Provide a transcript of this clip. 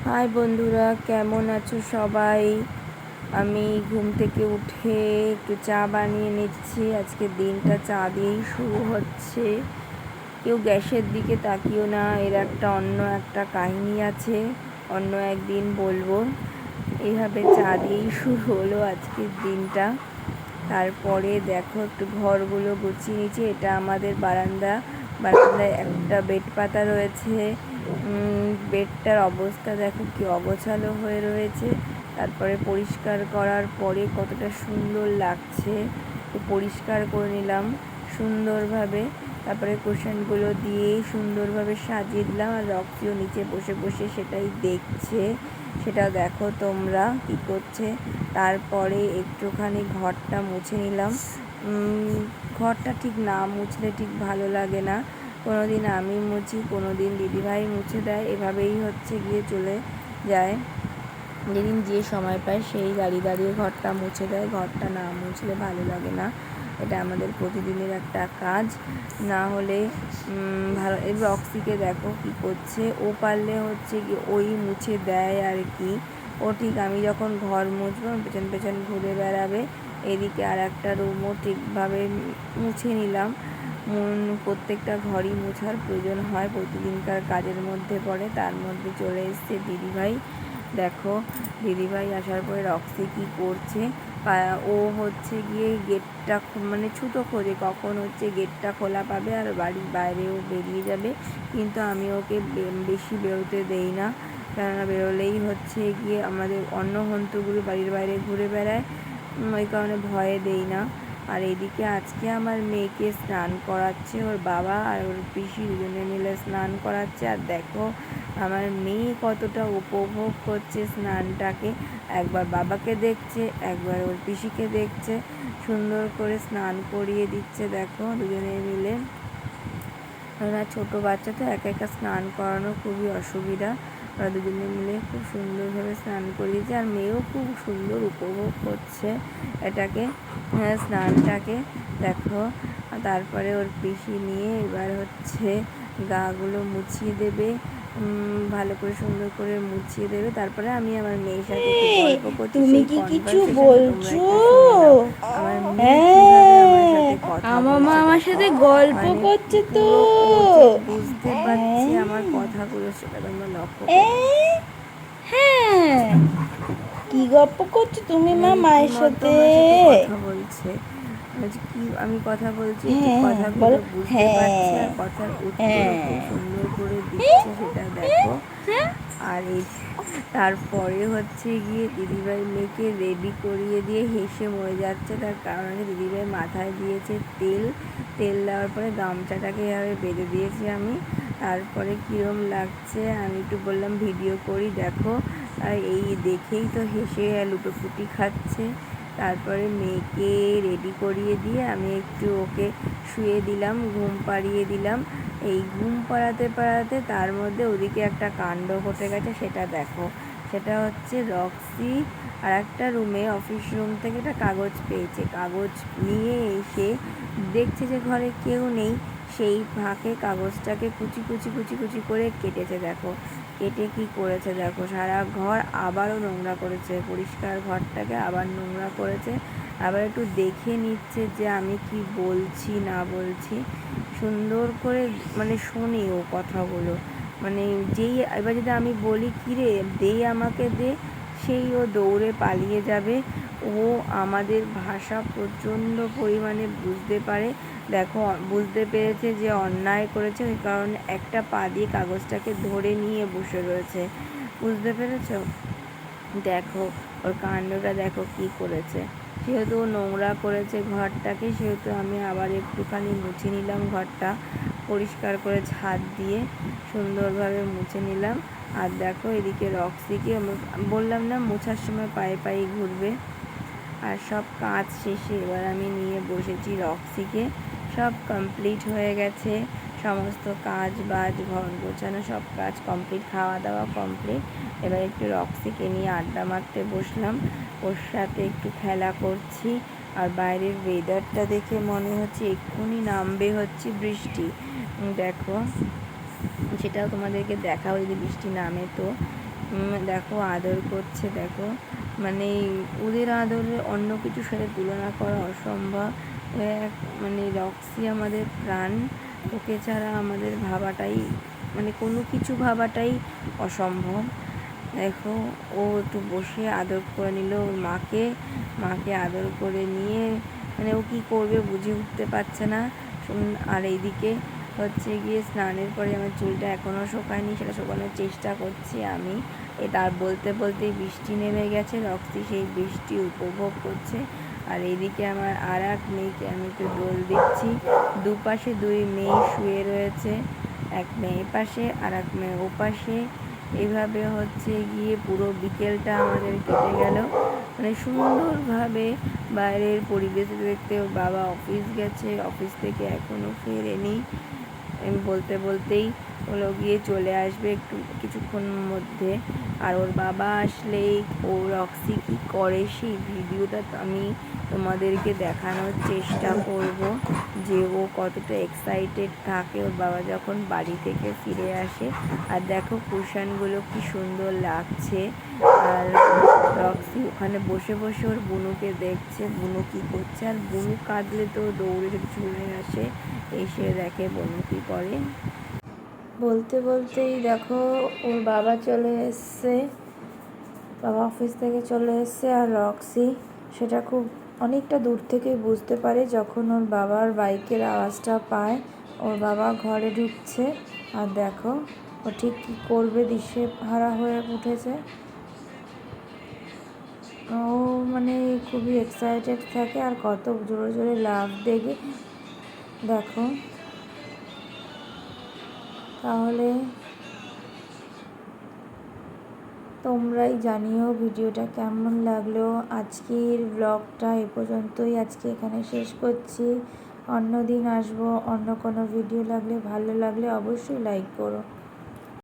High বন্ধুরা, কেমন আছো সবাই? আমি ঘুম থেকে উঠে একটু চা বানিয়ে নিচ্ছি। আজকে দিনটা চা দিয়েই শুরু হচ্ছে। কেউ গ্যাসের দিকে তাকিও না, এর অন্য একটা কাহিনী আছে, অন্য একদিন বলবো। এইভাবে চা দিয়েই শুরু হলো আজকের দিনটা। তারপরে দেখো একটু ঘরগুলো গুছিয়ে নিচ্ছি। এটা আমাদের বারান্দায় একটা বেড পাতা রয়েছে। বেডটার অবস্থা দেখো কি অগোছালো হয়ে রয়েছে। তারপরে পরিষ্কার করার পরে কতটা সুন্দর লাগছে, তো পরিষ্কার করে নিলাম সুন্দরভাবে। তারপরে কুশনগুলো দিয়ে সুন্দরভাবে সাজিয়ে দিলাম, আর রক্সিও নিচে বসে বসে সেটাই দেখছে। সেটা দেখো তোমরা কি করছে। তারপরে একটুখানি ঘরটা মুছে নিলাম। ঘরটা ঠিক না মুছলে ঠিক ভালো লাগে না। কোনো দিন আমি মুছি, কোনো দিন দিদিভাই মুছে দেয়, এভাবেই হচ্ছে গিয়ে চলে যায়। যেদিন যে সময় পায় সেই দাঁড়িয়ে ঘরটা মুছে দেয়। ঘরটা না মুছলে ভালো লাগে না। এটা আমাদের প্রতিদিনের একটা কাজ, না হলে ভালো। এই রক্সিকে দেখো কি করছে, ও পারলে হচ্ছে কি ওই মুছে দেয় আর কি। ও ঠিক আমি যখন ঘর মুছবো পেছন পেছন ঘুরে বেড়াবে। এদিকে আর একটা রুমও ঠিকভাবে মুছে নিলাম। প্রত্যেকটা ঘরই মোছার প্রয়োজন হয়, প্রতিদিনকার কাজের মধ্যে পড়ে। তার মধ্যে চলে এসছে দিদিভাই। দেখো দিদিভাই আসার পরে রক্সি কি করছে, ও হচ্ছে গিয়ে গেটটা মানে ছুতো খোঁজে কখন হচ্ছে গেটটা খোলা পাবে আর বাড়ির বাইরেও বেরিয়ে যাবে। কিন্তু আমি ওকে বেশি বেরোতে দেই না, কেননা বেরোলেই হচ্ছে গিয়ে আমাদের অন্য হন্তুগুলো বাড়ির বাইরে ঘুরে বেড়ায়, ওই কারণে ভয়ে দেই না। আর এইদিকে আজকে আমার মেয়েকে স্নান করাচ্ছে ওর বাবা আর ওর পিসি, দুজনে মিলে স্নান করাচ্ছে। আর দেখো আমার মেয়ে কতটা উপভোগ করছে স্নানটাকে। একবার বাবাকে দেখছে, একবার ওর পিসিকে দেখছে, সুন্দর করে স্নান করিয়ে দিচ্ছে দেখো দুজনে মিলে। ওরা ছোটো বাচ্চা তো একা একা স্নান করানো খুবই অসুবিধা। ওরা দুজনে মিলে খুব সুন্দরভাবে স্নান করিয়েছে, আর মেয়েও খুব সুন্দর উপভোগ করছে এটাকে, স্নানটাকে দেখো। তারপরে ওর পিসি নিয়ে এবার হচ্ছে গাগুলো মুছিয়ে দেবে, ভালো করে সুন্দর করে মুছিয়ে দেবে। তারপরে আমি আমার মেয়ের সাথে একটু গল্প করছি। তুমি সেই কি কিছু কনভারসেশন তোমরা বলছো? একটু শুনে নাও। আমার মেয়ে কিভাবে আমার সাথে কথা আমার মা বলছে আমার দেখো, সাথে গল্প মানে করছে তো। পুরো ও যে বুঝতে পারছে আমার কথাগুলো, সেটা তোমরা লক্ষ্য করো। হ্যাঁ, কি গল্প করছো তুমি মা মায়ের রীতিমতো সাথে? আমার সাথে কথা বলছে। কি আমি কথা বলছি ঠিক হ্যাঁ, কথাগুলো বলো। বুঝতে পারছে, হ্যাঁ, আর কথার উত্তরও খুব হ্যাঁ, সুন্দর করে দিচ্ছে, সেটা দেখো। আর এই তারপরে হচ্ছে গিয়ে দিদিভাই মেয়েকে রেডি করিয়ে দিয়ে হেসে মরে যাচ্ছে। তার কারণ হচ্ছে দিদিভাই মাথায় দিয়েছে তেল। তেল দেওয়ার পরে গামছাটাকে এভাবে বেঁধে দিয়েছি আমি। তারপরে কীরম লাগছে আমি একটু বললাম ভিডিও করি দেখো। আর এই দেখেই তো হেসে লুটোপুটি খাচ্ছে। তারপরে মেয়েকে রেডি করিয়ে দিয়ে আমি একটু ওকে শুয়ে দিলাম, ঘুম পাড়িয়ে দিলাম। এই ঘুম পাড়াতে পাড়াতে তার মধ্যে ওদিকে একটা কাণ্ড ঘটে গেছে, সেটা দেখো। সেটা হচ্ছে রক্সি আর একটা রুমে, অফিস রুম থেকে একটা কাগজ পেয়েছে। কাগজ নিয়ে এসে দেখছে যে ঘরে কেউ নেই। সেই ফাঁকে কাগজটাকে কুচি কুচি কুচি কুচি করে কেটেছে দেখো। কেটে কি করেছে দেখো, সারা ঘর আবারও নোংরা করেছে, পরিষ্কার ঘরটাকে আবার নোংরা করেছে। আবার একটু দেখে নিচ্ছে যে আমি কি বলছি না বলছি, সুন্দর করে মানে শোনে ও কথাগুলো। মানে যেই এবার যদি আমি বলি কিরে দে আমাকে দে, সেই ও দৌড়ে পালিয়ে যাবে। ও আমাদের ভাষা প্রচণ্ড পরিমাণে বুঝতে পারে। দেখো বুঝতে পেরেছে যে অন্যায় করেছে, ওই কারণে একটা পা দিয়ে কাগজটাকে ধরে নিয়ে বসে রয়েছে। বুঝতে পেরেছো? দেখো ওর কাণ্ডটা দেখো কি করেছে। যেহেতু ও নোংরা করেছে ঘরটাকে, সেহেতু আমি আবার একটুখানি মুছে নিলাম ঘরটা, পরিষ্কার করে ঝাড় দিয়ে সুন্দরভাবে মুছে নিলাম। আর দেখো এদিকে রক্সিকে বললাম না মোছার সময় পায়ে পায়ে ঘুরবে। আর সব কাজ শেষে এবার আমি নিয়ে বসেছি রক্সিকে। সব কমপ্লিট হয়ে গেছে, সমস্ত কাজ বাজ ঘর গোছানো সব কাজ কমপ্লিট, খাওয়া দাওয়া কমপ্লিট। এবার একটু রক্সিকে নিয়ে আড্ডা মারতে বসলাম, ওর সাথে একটু খেলা করছি। আর বাইরের ওয়েদারটা দেখে মনে হচ্ছে এক্ষুনি নামবে হচ্ছে বৃষ্টি। দেখো সেটাও তোমাদেরকে দেখাও যদি বৃষ্টি নামে তো। দেখো আদর করছে, দেখো মানে ওদের আদর অন্য কিছুর সাথে তুলনা করা অসম্ভব। মানে রক্সি আমাদের প্রাণ, ওকে ছাড়া আমাদের ভাবাটাই মানে কোনো কিছু ভাবাটাই অসম্ভব। দেখো ও একটু বসে আদর করে নিল ওর মাকে আদর করে নিয়ে মানে ও কী করবে বুঝে উঠতে পারছে না। আর এইদিকে হচ্ছে গিয়ে স্নানের পরে আমার চুলটা এখনও শোকায়নি, সেটা শোকানোর চেষ্টা করছি আমি। তার বলতে বলতেই বৃষ্টি নেমে গেছে, রক্সি সেই বৃষ্টি উপভোগ করছে। আর এইদিকে আমার আর এক মেয়েকে আমি একটু দোল দিচ্ছি। দুপাশে দুই মেয়ে শুয়ে রয়েছে, এক মেয়ে পাশে আর এক মেয়ে ওপাশে। এইভাবে হচ্ছে গিয়ে পুরো বিকেলটা আমাদের কেটে গেল মানে সুন্দরভাবে। বাইরের পরিবেশ দেখতে ওর বাবা অফিস গেছে, অফিস থেকে এখনও ফেরেনি। বলতে বলতেই হলো গিয়ে চলে আসবে একটু কিছুক্ষণের মধ্যে। আর ওর বাবা আসলেই ও রক্সি কী করে সেই ভিডিওটা আমি তোমাদেরকে দেখানোর চেষ্টা করব, যে ও কতটা এক্সাইটেড থাকে ওর বাবা যখন বাড়ি থেকে ফিরে আসে। আর দেখো কুশনগুলো কি সুন্দর লাগছে। আর রক্সি ওখানে বসে বসে ওর বুনুকে দেখছে, বুনু কী করছে। আর বুনু কাঁদলে তো দৌড়ে চলে আসে, এসে দেখে বুনু কী করে। বলতে বলতেই দেখো ওর বাবা চলে এসছে, বাবা অফিস থেকে চলে এসছে। আর রক্সি সেটা খুব অনেকটা দূর থেকেই বুঝতে পারে যখন ওর বাবার বাইকের আওয়াজটা পায়। ওর বাবা ঘরে ঢুকছে আর দেখো ও ঠিক কী করবে দিশেহারা হয়ে উঠেছে। ও মানে খুবই এক্সাইটেড থাকে আর কত জোরে জোরে লাফ দেগে দেখো। তাহলে তোমরাই জানিও ভিডিওটা কেমন লাগলো। আজকের ব্লগটা এ পর্যন্তই, আজকে এখানে শেষ করছি। অন্য দিন আসবো অন্য কোনো ভিডিও। ভালো লাগলে অবশ্যই লাইক করো।